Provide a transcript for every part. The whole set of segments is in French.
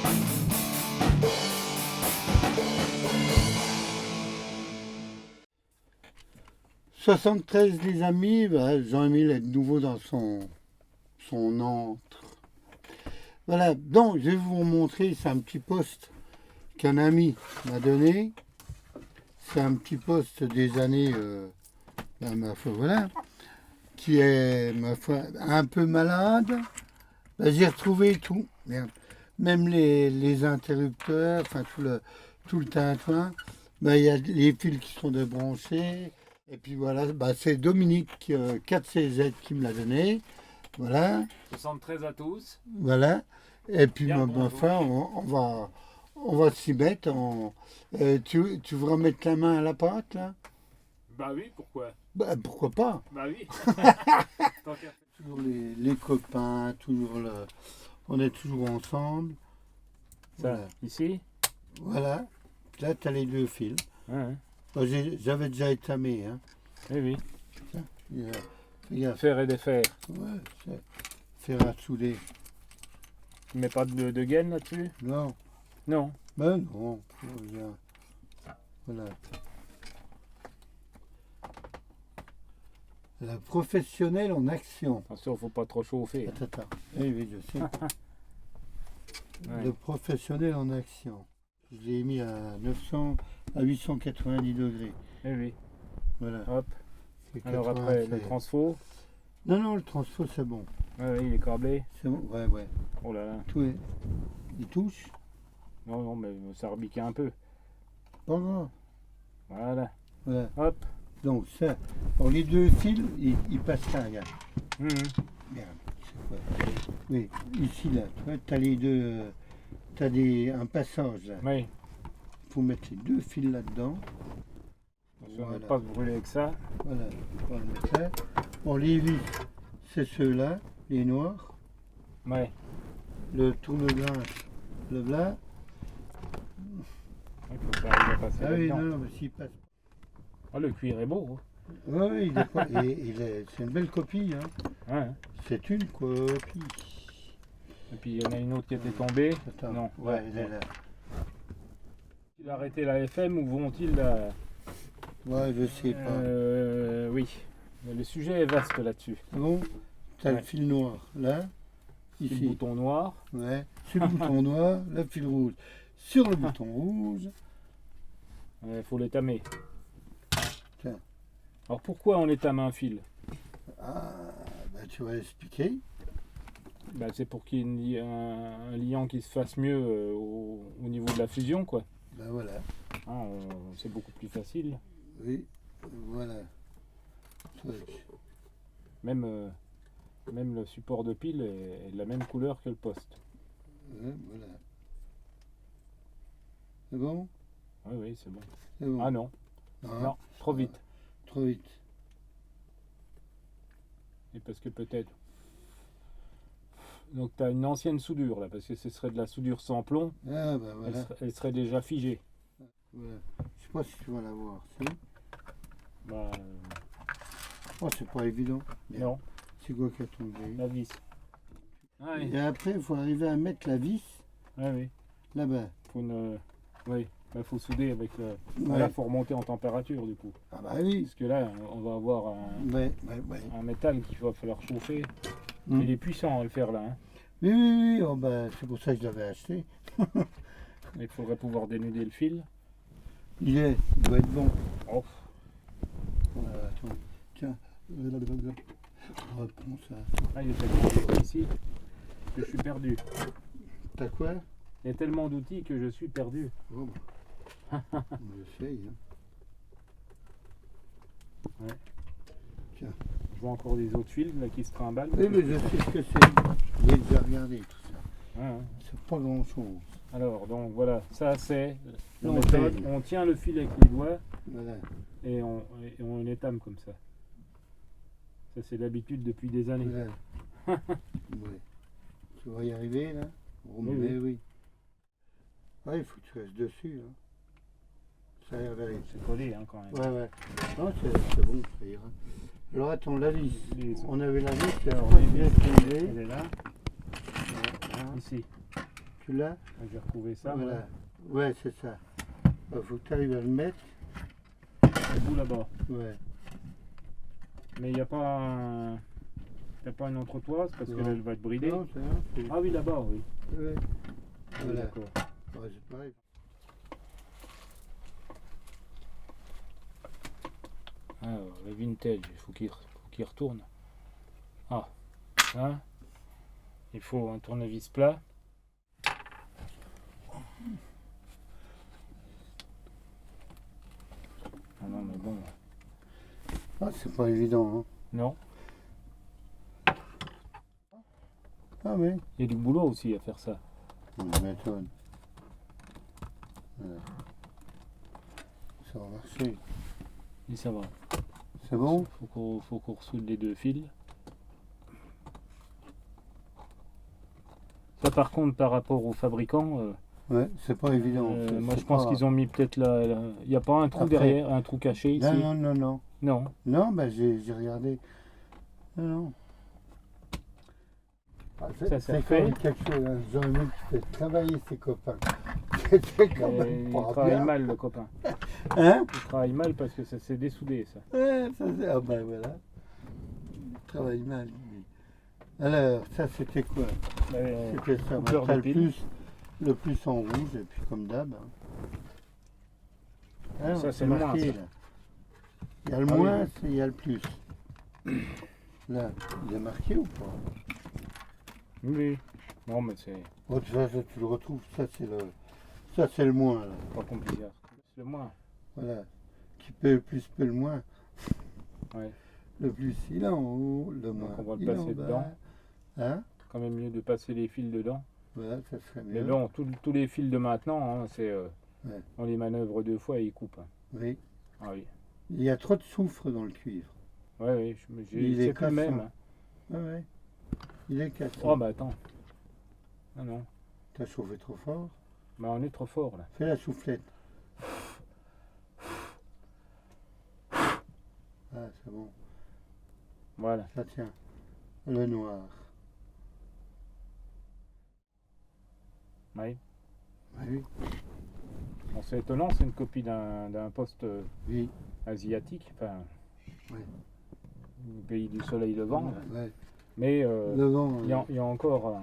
« 73 les amis, bah, Jean-Émile est de nouveau dans son antre. Voilà, donc je vais vous montrer, c'est un petit poste qu'un ami m'a donné. C'est un petit poste des années, ma foi, voilà, qui est, ma foi, un peu malade. Bah, j'ai retrouvé tout, merde. Même les interrupteurs, enfin tout le tintouin. Bah, il y a les fils qui sont débranchés. Et puis voilà, bah, c'est Dominique 4CZ qui me l'a donné. Voilà. 73 à tous. Voilà. Et puis Bien, ma foi, on va s'y mettre. Tu veux remettre la main à la pâte là? Bah oui, pourquoi? Bah, pourquoi pas? Bah oui. Tant qu'à- Toujours les copains, on est toujours ensemble. Ça, Voilà. ici? Voilà. Là, tu as les deux fils. Ouais. Bah, j'avais déjà étamé. Hein. Oui, oui. Regarde. Faire et défaire. Ouais, c'est fer à souder. Tu mets pas de gaine là-dessus? Non. Non. Ben non. Voilà. La professionnelle en action. Attention, faut pas trop chauffer. Attends. Oui, je sais. Ouais. Le professionnel en action. Je l'ai mis à 890 degrés. Oui, oui. Voilà. Hop. C'est Alors après, 96. le transfo. Non, le transfo, c'est bon. Ouais, oui, il est câblé. C'est bon, ouais. Oh là là. Tout est... Il touche. Non, mais ça rebiquait un peu. Pas grave. Voilà. Voilà. Hop. Donc ça, alors les deux fils, ils passent là, regarde. Mhm. Merde, c'est quoi? Oui, ici là, tu vois, t'as les deux, t'as un passage là. Oui. Faut mettre les deux fils là-dedans. Attention, Voilà. ne pas se brûler avec ça. Voilà, on va le mettre là. Bon, les vis, c'est ceux-là, les noirs. Ouais. Le tourne-glace, le blanc. Il faut que ça arrive à passer Ah oui, là-dedans. non, mais s'il passe. Ah, le cuir est beau. Oui, c'est une belle copie, hein. Hein. C'est une copie. Et puis il y en a une autre qui était tombée. Attends, Non. ouais, elle est là. Vont-ils arrêter la FM ou vont-ils la... Ouais, je sais pas. Oui. Mais le sujet est vaste là-dessus. C'est bon? T'as Ouais. le fil noir, là, C'est le ici. bouton noir. Ouais. Sur le bouton noir, le fil rouge. Sur le bouton rouge. Il faut l'étamer. Tiens. Alors pourquoi on étame un fil? Ah, bah tu vas expliquer. Ben, c'est pour qu'il y ait un liant qui se fasse mieux au niveau de la fusion, quoi. Ben voilà. Hein, c'est beaucoup plus facile. Oui, voilà. Truc. Même le support de pile est de la même couleur que le poste. Ouais, voilà. C'est bon? Oui, oui, c'est bon. C'est bon. Ah non, non, trop vite. Trop vite. Et parce que peut-être... Donc tu as une ancienne soudure là, parce que ce serait de la soudure sans plomb. Ah, ben voilà. Elle serait déjà figée. Voilà. Je sais pas si tu vas la voir. Si? Bah, Oh, c'est pas évident. non, C'est quoi qui a tombé? la vis. Ah oui, Et après, il faut arriver à mettre la vis ah, oui. là-bas. Faut une... Oui, il faut souder avec le... Ouais. Là, il faut remonter en température du coup. Ah bah oui. Parce que là, on va avoir Ouais. un métal qu'il va falloir chauffer. Mm. Il est puissant à le faire là. Hein. Oui. Oh, bah, c'est pour ça que je l'avais acheté. Il faudrait pouvoir dénuder le fil. Il doit être bon. Oh, Attends, tiens. Reprends ça. là, il y a tellement d'outils ici que je suis perdu. T'as quoi? Il y a tellement d'outils que je suis perdu. Oh, bah. On essaye. Hein. Ouais. Tiens. Je vois encore des autres fils là qui se trimballent. Oui, mais je sais ce que c'est. J'ai déjà regardé tout ça. Ouais, hein. C'est pas grand chose. Alors, donc voilà, ça c'est la Non, méthode. c'est- On tient le fil avec les doigts Voilà. et on étame comme ça. Ça c'est l'habitude depuis des années. Voilà. Ouais. Tu vas y arriver là? Oui. Oui. Ouais, il faut que tu restes dessus. Hein. Ça a l'air d'aller. C'est collé hein, quand même. Ouais. Non, c'est bon, ça ira. Alors attends, la vis. Les- On avait la vis, Alors, c'est les bien vis. utilisé. Elle est là, Voilà. ici. Tu l'as? J'ai retrouvé ça. Voilà. Ouais, c'est ça. Il faut que tu arrives à le mettre. Au bout là-bas. Ouais. Mais il n'y a pas un... T'as pas une entretoise parce Non. qu'elle elle va être bridée. Non, c'est rien. Ah oui, là-bas, oui. Ouais. Oui, Voilà. d'accord. Ouais, c'est pareil. Alors, le vintage, il faut qu'il retourne. Ah, ça. Il faut un tournevis plat. Ah non, mais bon. Ah, c'est pas évident, hein. Non, Ah oui. il y a du boulot aussi à faire ça. On m'étonne. Voilà. Ça va marcher. Et ça va. C'est bon? Faut qu'on ressoude les deux fils. Ça, par contre, par rapport aux fabricants, Ouais, c'est pas évident. moi je pense qu'ils ont mis peut-être là. Il n'y a pas un trou Après. derrière, un trou caché ici. Non, non, non, non. Non. Non, bah j'ai regardé. Non, non. Ah, Ça, c'est c'est quand fait. même quelque chose, hein. Genre un mec qui fait travailler ses copains. C'est quand même Il pas travaille bien. mal, le copain. Hein? Il travaille mal parce que ça s'est dessoudé, ça. Ouais, ça c'est. Ah ben voilà. Il travaille mal. Lui. Alors, ça c'était quoi? C'était ça. coupeur Après, de pile. le plus en rouge, et puis comme d'hab. Hein. Ah, Ça, c'est le moins, marqué ça. là. Il y a le Ah oui, moins, oui. il y a le plus. Là, il est marqué ou pas? Oui. Non, mais c'est Oh, ça, tu le retrouves, ça c'est le moins là. pas compliqué. C'est le moins. Voilà. Qui peut le plus peut le moins. Ouais. Le plus il est en haut, le moins. on va le il est passer en bas. dedans. Hein? Quand même mieux de passer les fils dedans. Voilà, ça serait mieux. Mais bon, tous les fils de maintenant, hein, c'est Ouais. on les manœuvre deux fois et ils coupent. Hein. Oui. Ah oui. Il y a trop de soufre dans le cuivre. Ouais, oui. Il est C'est plus le même. cassant. Hein. Ouais, ouais. Il est cassé. Oh bah attends. Ah non. T'as chauffé trop fort. Bah on est trop fort là. Fais la soufflette. Ah, c'est bon. Voilà. Ça tient. Le noir. Oui. Oui. Bon, c'est étonnant, c'est une copie d'un poste Oui. asiatique, enfin, Oui. du pays du soleil levant. là. Ouais. Mais Le vent. il y a encore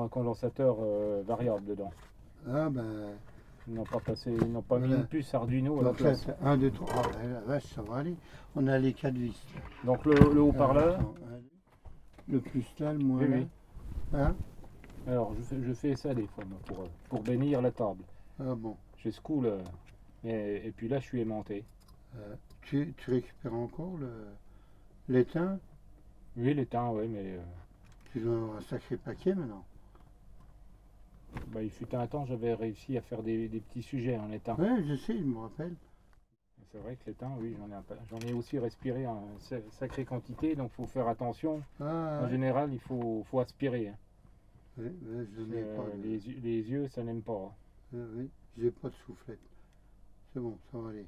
un condensateur variable dedans. Ah ben. Ils n'ont pas passé, ils n'ont pas mis Voilà. une puce Arduino à la Donc là, place. c'est 1, 2, 3. Ah ben, la vache, ça va aller. On a les 4 vis. Donc le haut-parleur. Attends, le plus là, le moins Oui, là. oui. Hein? Alors je fais ça des fois moi, pour bénir la table. Ah bon. J'ai secoue et puis là je suis aimanté. Tu récupères encore l'étain? Oui, l'étain, oui, mais Tu dois avoir un sacré paquet maintenant. bah, il fut un temps j'avais réussi à faire des petits sujets en étain. Ouais, je sais, je me rappelle. C'est vrai que l'étain, oui, j'en ai aussi respiré en sacrée quantité, donc il faut faire attention. Ah, En général, il faut aspirer. Hein. ouais, ouais, je n'ai pas de... Les yeux, ça n'aime pas. Hein. Oui, j'ai pas de soufflette. C'est bon, ça va aller.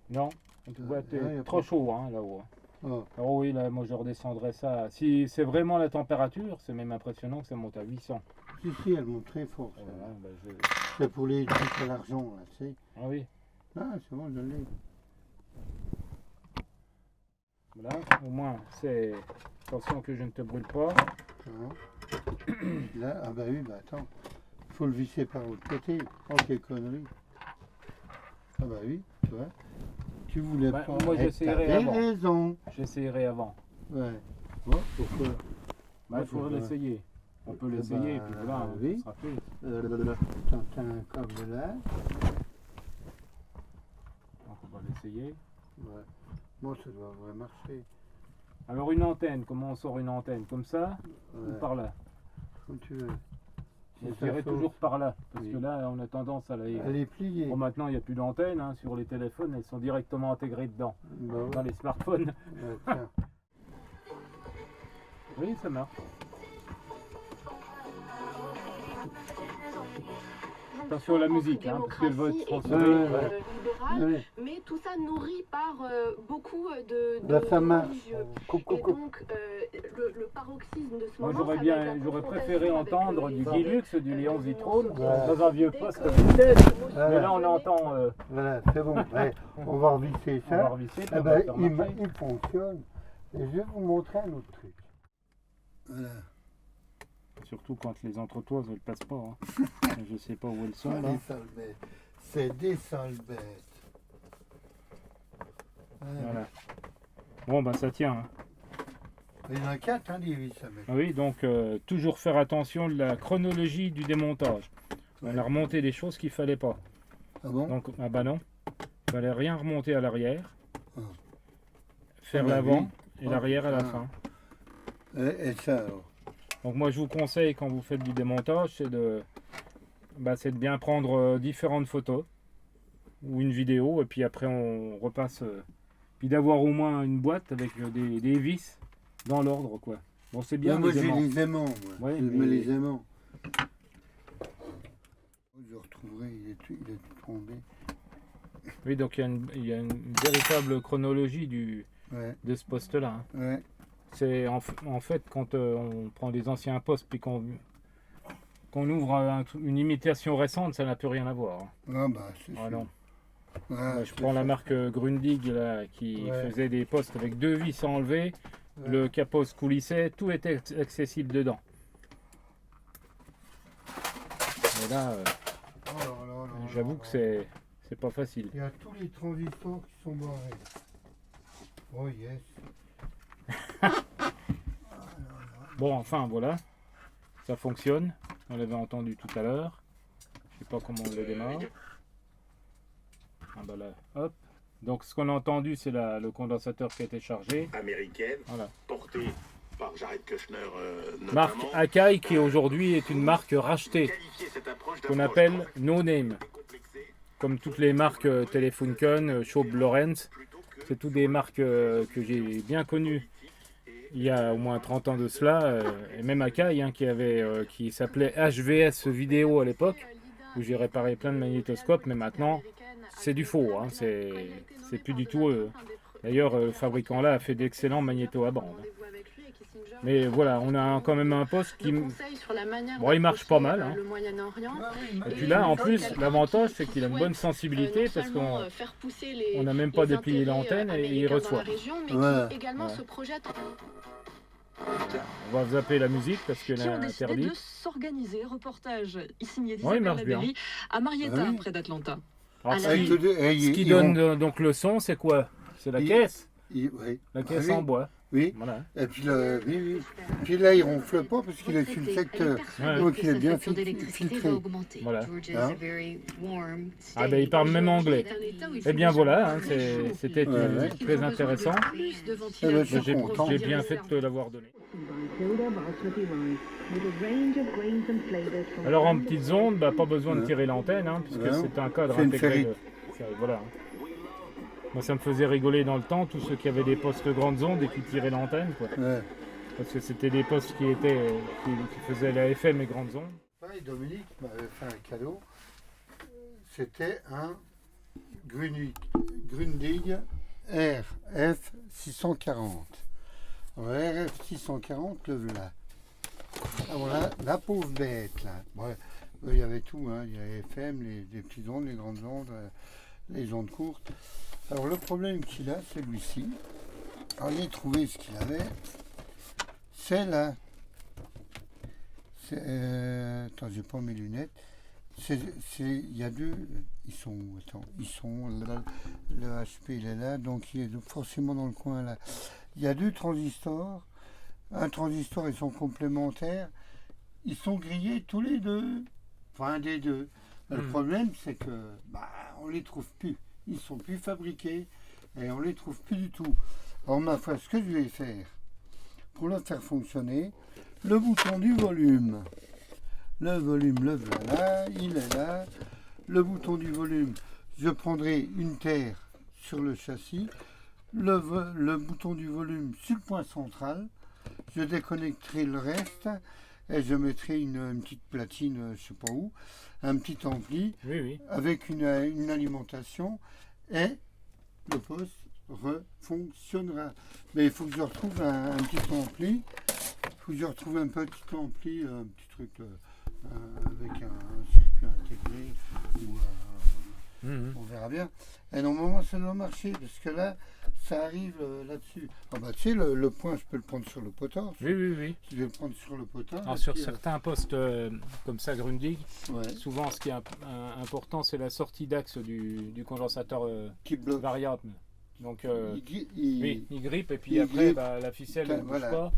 Non, tu vois, y a t'es pas- trop chaud hein, là-haut. Hein. Oh, Oh oui, là, moi je redescendrais ça. Si c'est vraiment la température, c'est même impressionnant que ça monte à 800. si, elle monte très fort. ça. Voilà, bah, C'est pour les trucs à l'argent, là, tu sais. Ah oui, Ah, c'est bon, je l'ai. voilà, au moins, c'est. Attention que je ne te brûle pas. Ah. Là, ah bah oui, bah attends. Faut le visser par l'autre côté. Oh, quelle connerie. Ah bah oui, tu vois. Tu voulais Bah, pas. moi, Eh, j'essayerai t'avais avant. raison. J'essayerai avant. Ouais. Bon, pourquoi Bah, il faudrait l'essayer. On peut Eh l'essayer et ben, puis voilà, oui. ça sera fait. T'as un câble là. Donc on va l'essayer. Ouais. Bon, ça devrait marcher. Alors une antenne, comment on sort une antenne? Comme ça ou Ouais. par là? Comme tu veux. Je Si ça dirais saute, toujours par là, parce Oui. que là on a tendance à aller. Elle est pliée. Bon, maintenant il n'y a plus d'antenne hein, sur les téléphones, elles sont directement intégrées dedans, Bah ouais. dans les smartphones. Tiens. Oui, ça marche. Attention à la sans musique, hein, parce que le vote démocratie sponsorisé. libérale, Ouais. mais tout ça nourri par beaucoup de Là, ça marche. religieux. Coupe, Et coupe, coupe. donc, le paroxysme de ce Moi moment, j'aurais préféré entendre du Guy Lux, du Léon Zitrone, Ouais. dans un vieux poste vintage. Mais là on entend, Voilà, c'est bon. Ouais, on va revisser on va ça. revisser, puis Eh on va ben, faire il, marcher. il fonctionne. Et je vais vous montrer un autre truc. Voilà. Surtout quand les entretoises elles passent pas. Hein. Je sais pas où elles sont Ah, là. les sales bêtes. C'est des sales bêtes. Voilà. Bon bah ça tient. Hein. Il y en a 4, hein, des vis à mettre. Ah oui, donc toujours faire attention de la chronologie du démontage. On a remonté des choses qu'il fallait pas. Ah bon? Donc ah bah non, il fallait rien remonter à l'arrière. Ah. Faire Ah bah l'avant oui. et l'arrière à la Ah. fin. Et ça alors? Donc moi je vous conseille quand vous faites du démontage, c'est de bien prendre différentes photos ou une vidéo et puis après on repasse. Puis d'avoir au moins une boîte avec des vis dans l'ordre quoi. Bon c'est bien. Ouais, moi les j'ai aimants. les aimants, moi. Ouais, je mais- mets les aimants. Je retrouverai, il est tombé. Oui donc il y a une véritable chronologie Ouais, de ce poste là. ouais. C'est en fait quand on prend des anciens postes puis qu'on ouvre une imitation récente, ça n'a plus rien à voir. Hein. Ah bah, c'est Ah sûr. non. Ouais, Moi, je c'est prends la ça. marque Grundig là, qui Ouais. faisait des postes avec 2 vis enlevées, Ouais. le capot se coulissait, tout était accessible dedans. Et là, Oh là là là j'avoue là que là. c'est pas facile. Il y a tous les transistors qui sont barrés. Oh yes. Bon, enfin voilà, ça fonctionne. On l'avait entendu tout à l'heure. Je sais pas comment on le démarre. Ah bah là, hop. Donc ce qu'on a entendu, c'est le condensateur qui a été chargé. américaine, Voilà. portée par Jared Kushner Marque notamment. Akai qui aujourd'hui est une marque rachetée Qualifier cette approche qu'on d'approche appelle proactive No Name. et décomplexée, Comme toutes les marques Telefunken, Schaub Lorenz, plutôt que c'est toutes des marques que j'ai bien connues il y a au moins 30 ans de cela, et même Akai hein, qui s'appelait HVS Vidéo à l'époque, où j'ai réparé plein de magnétoscopes, mais maintenant c'est du faux, hein, c'est plus du tout eux. D'ailleurs, le fabricant là a fait d'excellents magnétos à bande. Mais voilà, on a quand même un poste qui... Bon, il marche pas mal. Hein. Et puis là, en plus, l'avantage, c'est qu'il a une bonne sensibilité parce qu'on n'a même pas déplié l'antenne et il reçoit. Voilà. On va zapper la musique parce qu'elle Qui est ont décidé interdite. de s'organiser. Reportage signé il d'Isabelle marche bien. Laberry à Marietta, Ah oui. près d'Atlanta. Alors, à ce la qui, vie. ce qui donne donc le son, c'est quoi? C'est la Il- caisse. Oui. La caisse Ah en oui. bois. Oui. Voilà. Et puis là, oui, oui. Puis là, il ronfle pas parce qu'il est sur le secteur. Ouais. Donc il est bien filtré. Voilà. Hein. Ah ben il parle même anglais. Eh bien voilà, hein, c'était Ouais, ouais. très intéressant. Eh ben, je suis content. J'ai bien fait de te l'avoir donné. Alors en petites ondes, bah, pas besoin de tirer l'antenne, hein, puisque Ouais. c'est un cadre C'est une intégré. ferrite. Voilà. Moi ça me faisait rigoler dans le temps, tous ceux qui avaient des postes grandes ondes et qui tiraient l'antenne, quoi. Ouais. Parce que c'était des postes qui faisaient la FM et grandes ondes. Pareil, Dominique m'avait fait un cadeau. C'était un Grundig RF 640. Alors, RF 640, le voilà. Alors là, la pauvre bête là. Ouais, il y avait tout, hein. Il y avait FM, les petites ondes, les grandes ondes, les ondes courtes. Alors le problème qu'il a, celui-ci, alors j'ai trouvé ce qu'il avait, c'est là. Attends, j'ai pas mes lunettes. Il y a deux. Ils sont où? Attends, ils sont là. Le HP il est là, donc il est forcément dans le coin là. Il y a deux transistors. Un transistor et son complémentaire. Ils sont grillés tous les deux. Enfin, un des deux. Le problème, c'est que on les trouve plus. Ils sont plus fabriqués et on les trouve plus du tout. Alors ma foi, ce que je vais faire pour le faire fonctionner, le bouton du volume. Le volume, le voilà, il est là. Le bouton du volume, je prendrai une terre sur le châssis. Le bouton du volume sur le point central. Je déconnecterai le reste et je mettrai une petite platine, je sais pas où, un petit ampli Oui, oui. avec une alimentation et le poste refonctionnera. Mais il faut que je retrouve un petit ampli. Il faut que je retrouve un petit ampli, un petit truc avec un circuit intégré ou Mhm. on verra bien. Et normalement ça doit marcher parce que là ça arrive là-dessus. Ah bah tu sais le point je peux le prendre sur le potard. Oui, oui, oui. Je vais le prendre sur le potard. Alors et sur puis, certains postes comme ça, Grundig, ouais, souvent ce qui est important, c'est la sortie d'axe du condensateur qui bloque. variable. Donc, Il- oui, il grippe et puis il après, grippe. bah, la ficelle ne bouge Voilà. pas.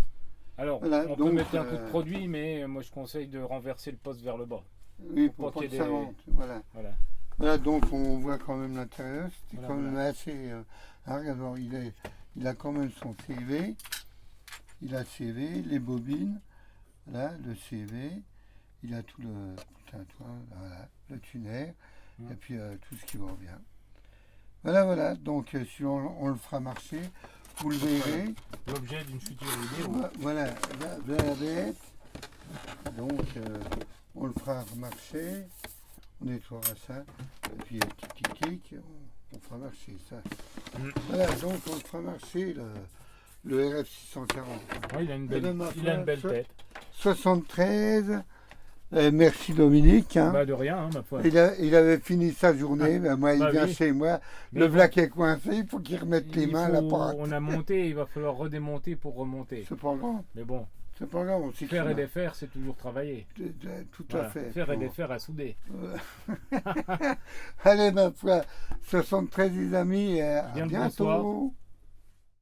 Alors, Voilà, on donc, peut mettre un coup de produit, mais moi je conseille de renverser le poste vers le bas. Oui, pour pour pas pas qu'il que y ait ça des- rentre. Voilà. Voilà. Voilà, donc on voit quand même l'intérieur. C'était Voilà, quand même voilà. assez. Regarde, alors, il a quand même son CV. Il a le CV, les bobines. Là, le CV. Il a tout le tintouin, voilà, le tunnel. Mm. Et puis tout ce qui va bien. Voilà, voilà. Donc, si on le fera marcher, vous le verrez. L'objet d'une future vidéo. Voilà, la bête. Donc, on le fera marcher. On nettoiera ça. Et puis, tic, on fera marcher ça. Mm. Voilà, donc on fera marcher le RF640. Oui, il a une Madame belle Afra, tête. 73. Merci Dominique. Hein. Bah, de rien, hein, ma foi. Il avait fini sa journée. Ben, moi, il Bah vient oui. chez moi. Mais Le bon, black est coincé. Il faut qu'il remette les il mains à faut- l'appareil. On a monté, il va falloir redémonter pour remonter. C'est pas grave. Mais bon, C'est pas grave. On s'y faire et tient. défaire, c'est toujours travailler. Tout Voilà. à fait. Faire et Bon. défaire à souder. Allez, ma foi. 73 les amis. Et à Bien le bientôt. bonsoir.